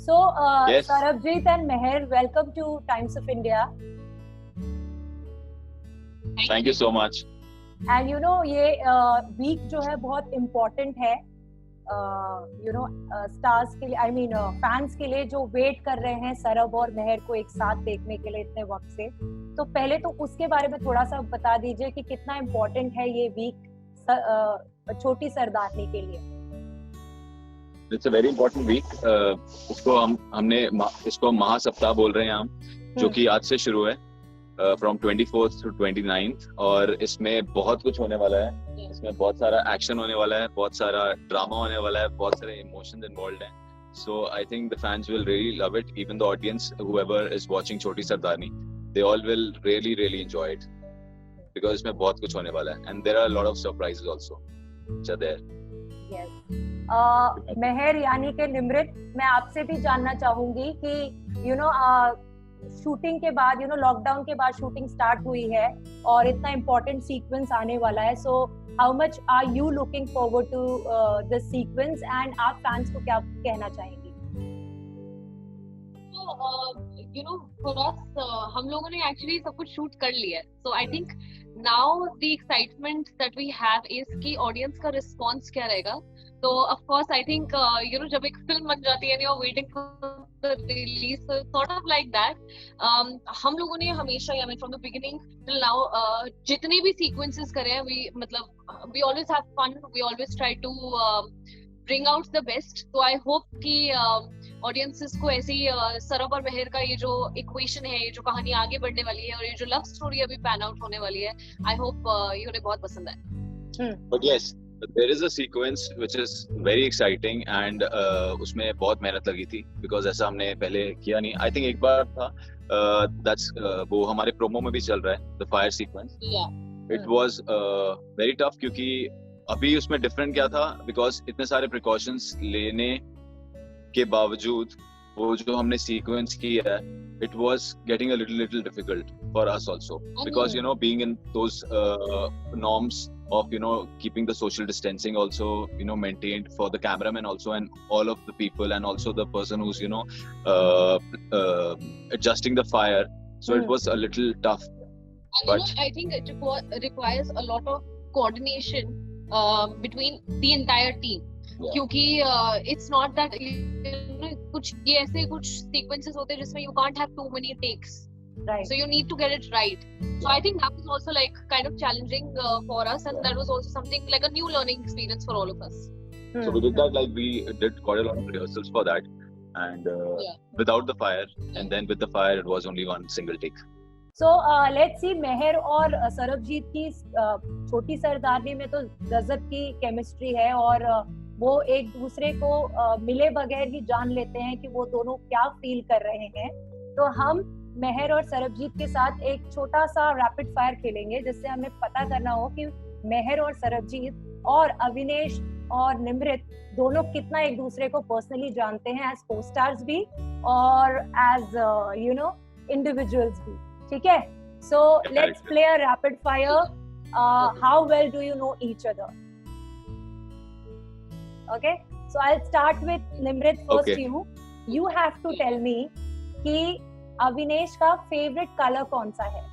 So, Yes. Sarabjit and Meher, welcome to Times of India. Thank you so much. And you know, ये week जो है बहुत important है, stars के लिए, I mean fans के लिए जो wait कर रहे हैं सरब और मेहर को एक साथ देखने के लिए इतने वक्त से. तो पहले तो उसके बारे में थोड़ा सा बता दीजिए कि कितना important है ये week छोटी सरदारनी के लिए. It's a very important week. हमने इसको महासप्ताह बोल रहे हैं हम, जो कि आज से शुरू है from 24th to 29th, और इसमें बहुत कुछ होने वाला है. इसमें बहुत सारा एक्शन होने वाला है, बहुत सारा ड्रामा होने वाला है, बहुत सारे इमोशंस इन्वॉल्वड हैं. So I think the fans will really love it. Even the audience, whoever is watching Choti Sardani, they all will really enjoy it because इसमें बहुत कुछ होने वाला है, and there are a lot of surprises also which are there. Yes. मेहर यानी के निमृत, मैं आपसे भी जानना चाहूंगी कि शूटिंग के बाद लॉकडाउन के बाद शूटिंग स्टार्ट हुई है और इतना इम्पोर्टेंट सीक्वेंस आने वाला है. So how much are you looking forward to this sequence and आप फैंस को क्या कहना चाहेंगी? for us, हम लोगों ने एक्चुअली सब कुछ शूट कर लिया है. So I think now the excitement that we have is कि ऑडियंस का रिस्पांस क्या रहेगा. तो ऑफ कोर्स आई थिंक जब एक फिल्म बन जाती है and you're waiting for the release, so sort of like that. हम लोगों ने हमेशा from the beginning till now जितने भी sequences करे हैं, we always have fun, we always try to bring out the best. So I hope कि audiences को ऐसे ही सरब और मेहर का ये जो इक्वेशन है, ये जो कहानी आगे बढ़ने वाली है और ये जो लव स्टोरी अभी पैन आउट होने वाली है, आई होप ये उन्हें बहुत पसंद आए. But yes, there is a sequence which is very exciting and उसमें बहुत मेहनत लगी थी because ऐसा हमने पहले किया नहीं. I think एक बार था, that's वो हमारे प्रोमो में भी चल रहा है, the fire sequence. Yeah. It was very tough क्योंकि अभी उसमें डिफरेंट क्या था, because इतने सारे precautions लेने के बावजूद वो जो हमने सीक्वेंस किया है, it was getting a little difficult for us also because being in those norms of keeping the social distancing also maintained for the cameraman also and all of the people and also the person who's adjusting the fire, so it was a little tough. But I think it requires a lot of coordination between the entire team. क्योंकि it's not that कुछ ये ऐसे कुछ sequences होते हैं जिसमें you can't have too many takes, right? So you need to get it right. So I think that was also like kind of challenging for us, and that was also something like a new learning experience for all of us. So we did that, like we did quite a lot of rehearsals for that, and without the fire, and then with the fire it was only one single take. So let's see, मेहर और सरबजीत की छोटी सरदारनी में तो गजब की chemistry है और वो एक दूसरे को मिले बगैर ही जान लेते हैं कि वो दोनों क्या फील कर रहे हैं. तो हम मेहर और सरबजीत के साथ एक छोटा सा रैपिड फायर खेलेंगे जिससे हमें पता करना हो कि मेहर और सरबजीत और अविनेश और निमृत दोनों कितना एक दूसरे को पर्सनली जानते हैं, एज को स्टार्स भी और एज इंडिविजुअल्स भी. ठीक है? So let's play a rapid fire. How well do you know each other? Okay, so I'll start with Nimrit first. Okay. You have to tell me कि अविनेश का favorite color कौन सा है?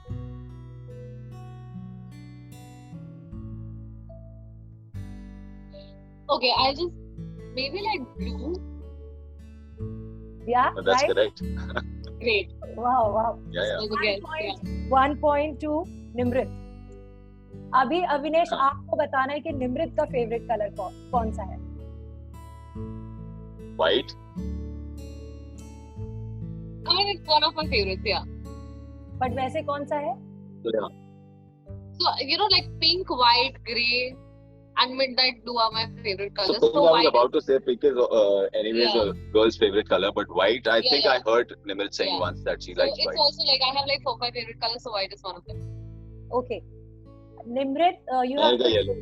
Okay, I'll just maybe like blue. Yeah, that's right? correct. Great. Wow. Yeah. 1 point to Nimrit. अभी अविनेश आपको बताना है कि निमृत का favorite color कौन सा है? White. I mean, it's one of my favorites, yeah. But वैसे कौन सा है? Yeah. So like pink, white, grey, and midnight blue are my favorite colors. So I was white about to say pink is anyways a girl's favorite color, but white, I think I heard Nimrit saying once that she likes white. It's also like I have like 4-5 favorite colors, so white is one of them. Okay. Nimrit, you have yellow.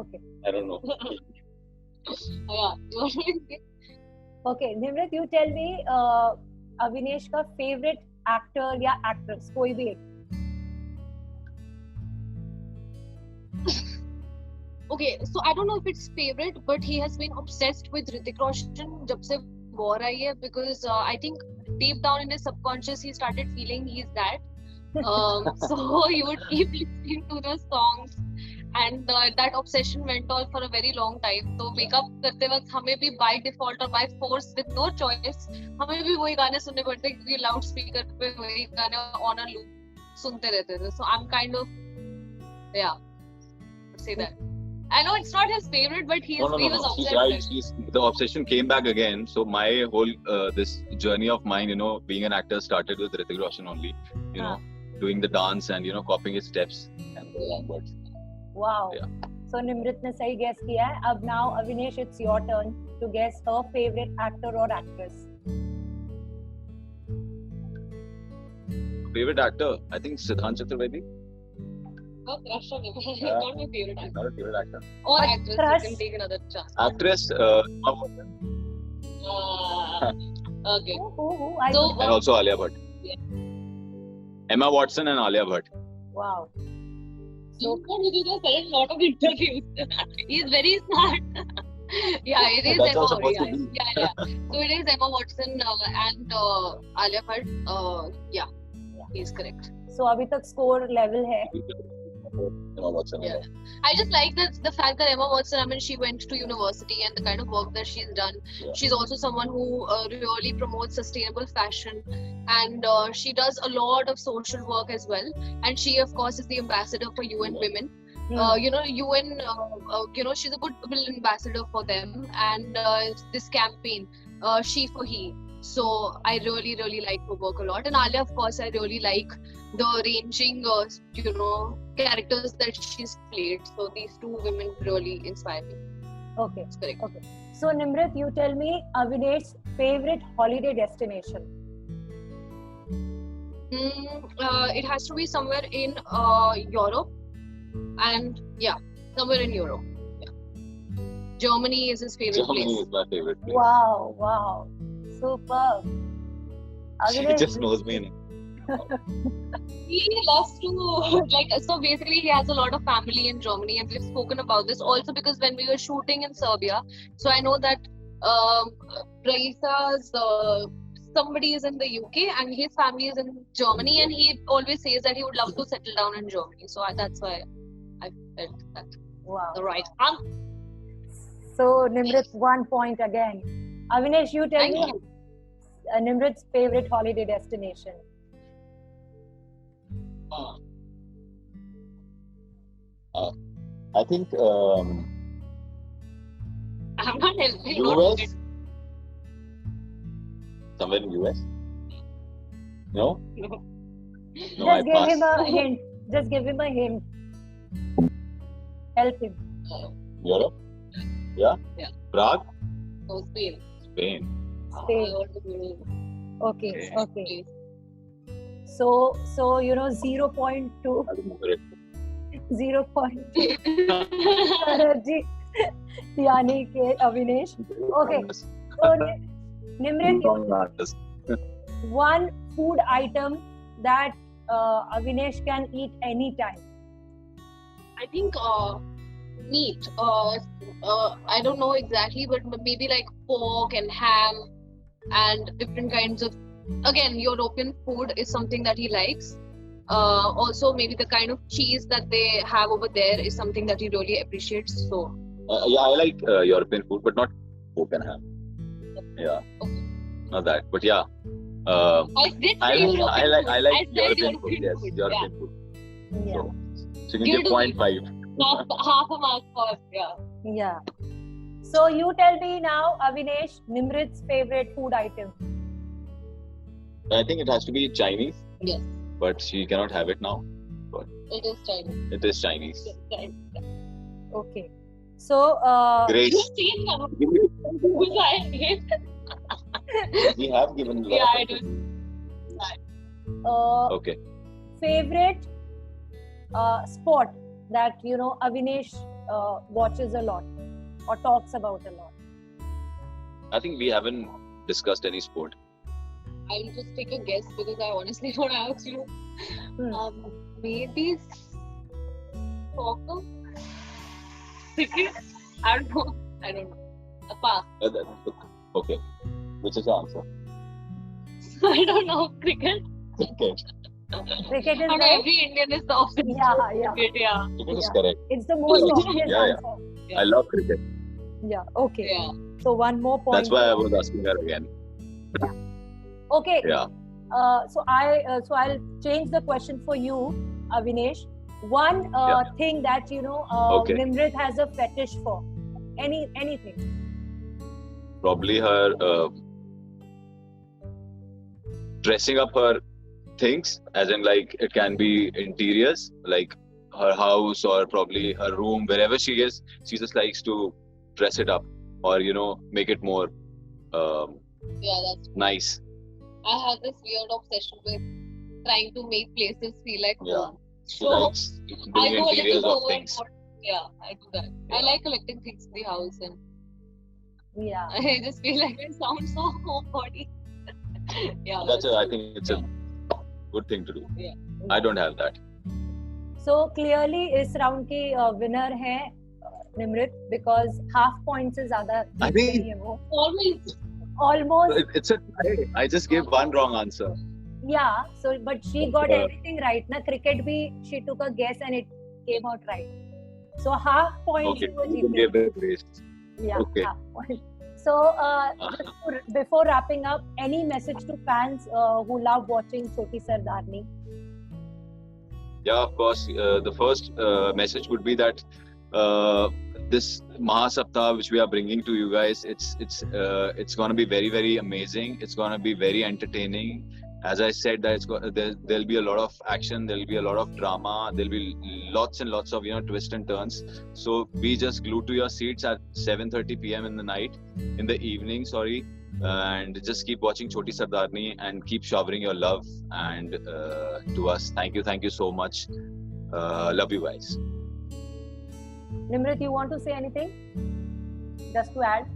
Okay. I don't know. Yeah. Okay, Nimrit, you tell me Avinesh का favorite actor या actress कोई भी एक. Okay, so I don't know if it's favorite, but he has been obsessed with Hrithik Roshan जब से war आई है because I think deep down in his subconscious he started feeling he's that. So he would keep listening to the songs and that obsession went on for a very long time. तो makeup करते वक्त हमें भी by default और by force with no choice हमें भी वही गाने सुनने पड़ते क्योंकि लाउड स्पीकर पे वही गाने on a loop सुनते रहते थे. So I'm kind of say that. I know it's not his favorite, but he was obsessed. Right. The obsession came back again. So my whole this journey of mine, being an actor started with Hrithik Roshan only. Doing the dance and copying his steps and the onwards. Wow. Yeah. So Nimrit ने सही guess किया है. अब now Avinesh, it's your turn to guess her favorite actor or actress. Favorite actor? I think Siddhant Chaturvedi. Oh, crush on him. Not my favorite actor. Not a favorite actor. Or actress, you can take another chance. Actress, Emma Watson. Okay. So, and also Alia Bhatt. Yeah. Emma Watson and Alia Bhatt. Wow. So, he does a lot of interviews. He's very smart. Yeah, it is Emma Watson. Yeah. So it is Emma Watson and Alia Bhatt. Yeah, he's correct. So अभी तक score level है. Emma Watson. Yeah. I just like the fact that Emma Watson, I mean, she went to university and the kind of work that she's done. Yeah. She's also someone who really promotes sustainable fashion, and she does a lot of social work as well. And she, of course, is the ambassador for UN Women. UN, she's a good ambassador for them, and this campaign, She for He. So I really, really like her work a lot. And Alia, of course, I really like the ranging, characters that she's played. So these two women really inspire me. Okay. That's correct. Okay. So Nimrit, you tell me Avinesh's favorite holiday destination. It has to be somewhere in Europe. And yeah, somewhere in Europe. Yeah. Germany is his favorite place. Germany is my favorite place. Wow. Superb. She just knows me. He loves to so basically he has a lot of family in Germany, and we've spoken about this also because when we were shooting in Serbia, so I know that Raisa's somebody is in the UK and his family is in Germany, and he always says that he would love to settle down in Germany. So that's why I felt that. Wow. The right answer. So Nimrit, 1 point again. Avinesh, you tell me Nimrit's favorite holiday destination. I think I'm not helping. US. Somewhere in US. No. Just give him a hint. Just give him a hint. Help him. Europe. Yeah. Prague. No, Spain. Spain. Okay. So 0.2. 0.2. यानी के Avinesh. Okay. So Nimrit, one food item that Avinesh can eat anytime. I think meat. I don't know exactly, but maybe like pork and ham and different kinds of. Again, European food is something that he likes. Also, maybe the kind of cheese that they have over there is something that he really appreciates. So. I like European food, but not pork and ham. Yeah. Okay. Not that, but yeah. I like European food. Yes, European food. Yeah. So you can give 0.5. Half a mark for Yeah. So you tell me now, Avinesh, Nimrit's favorite food item. I think it has to be Chinese. Yes. But she cannot have it now. But it is Chinese. It is Chinese. Okay. So great. We have given. Yeah, I do. Okay. Favorite sport that Avinesh watches a lot or talks about a lot. I think we haven't discussed any sport. I will just take a guess because I honestly don't ask you. Maybe soccer? Cricket? I don't know. A pass. Okay. Which is the answer? I don't know. Cricket. Cricket. Cricket is I know right. every Indian is the opposite. Yeah. Cricket, yeah. Cricket is Yeah. correct. It's the most obvious Yeah. answer. I love cricket. Yeah. Okay. Yeah. So one more point. That's why I was asking her again. Okay. Yeah. So I'll change the question for you, Avinesh. One thing that Okay. Nimrit has a fetish for. Anything. Probably her dressing up her things, as in like it can be interiors, like her house or probably her room, wherever she is, she just likes to dress it up or make it more Yeah, that's nice. I have this weird obsession with trying to make places feel like Yeah. home. She So likes I doing go a interiors little of things. overboard. Yeah, I do that. Yeah. I like collecting things in the house, and Yeah. I just feel like it sounds so homebody. Yeah, I think it's a good thing to do. Yeah. I don't have that. So clearly इस round की winner है Nimrit, because half points से ज़्यादा I Jeet think- गई है वो. always. Almost. It's a tie. I just gave one wrong answer. Yeah. So but she got Yeah. everything right. Na cricket भी she took a guess and it came out right. So half point Okay. वो You Jeet can गई. give the grace. Yeah. Okay. Half point. So before wrapping up, any message to fans who love watching Choti Sardarni? Yeah, of course. The first message would be that this Mahasaptah, which we are bringing to you guys, it's going to be very, very amazing. It's going to be very entertaining. As I said, that there'll be a lot of action. There'll be a lot of drama. There'll be lots and lots of twists and turns. So be just glued to your seats at 7:30 p.m. in the evening. Sorry. And just keep watching Choti Sardarni and keep showering your love and to us. Thank you so much. Love you guys. Nimrit, you want to say anything? Just to add?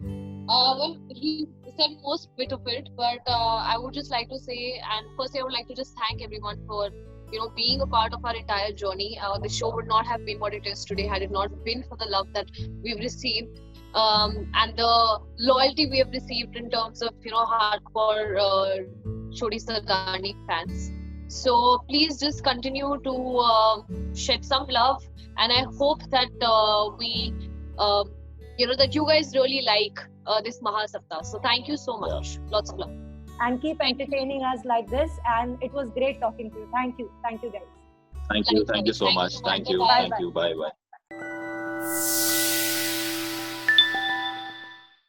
Well, he said most bit of it, but I would just like to say, and firstly, I would like to just thank everyone for being a part of our entire journey. The show would not have been what it is today had it not been for the love that we've received. And the loyalty we have received in terms of hardcore Choti Sardarni fans. So please just continue to shed some love, and I hope that we that you guys really like this Mahasaptah. So thank you so much. Lots of love. And keep entertaining us like this, and it was great talking to you. Thank you guys. Thank you so much. Thank you. Bye-bye. Bye bye.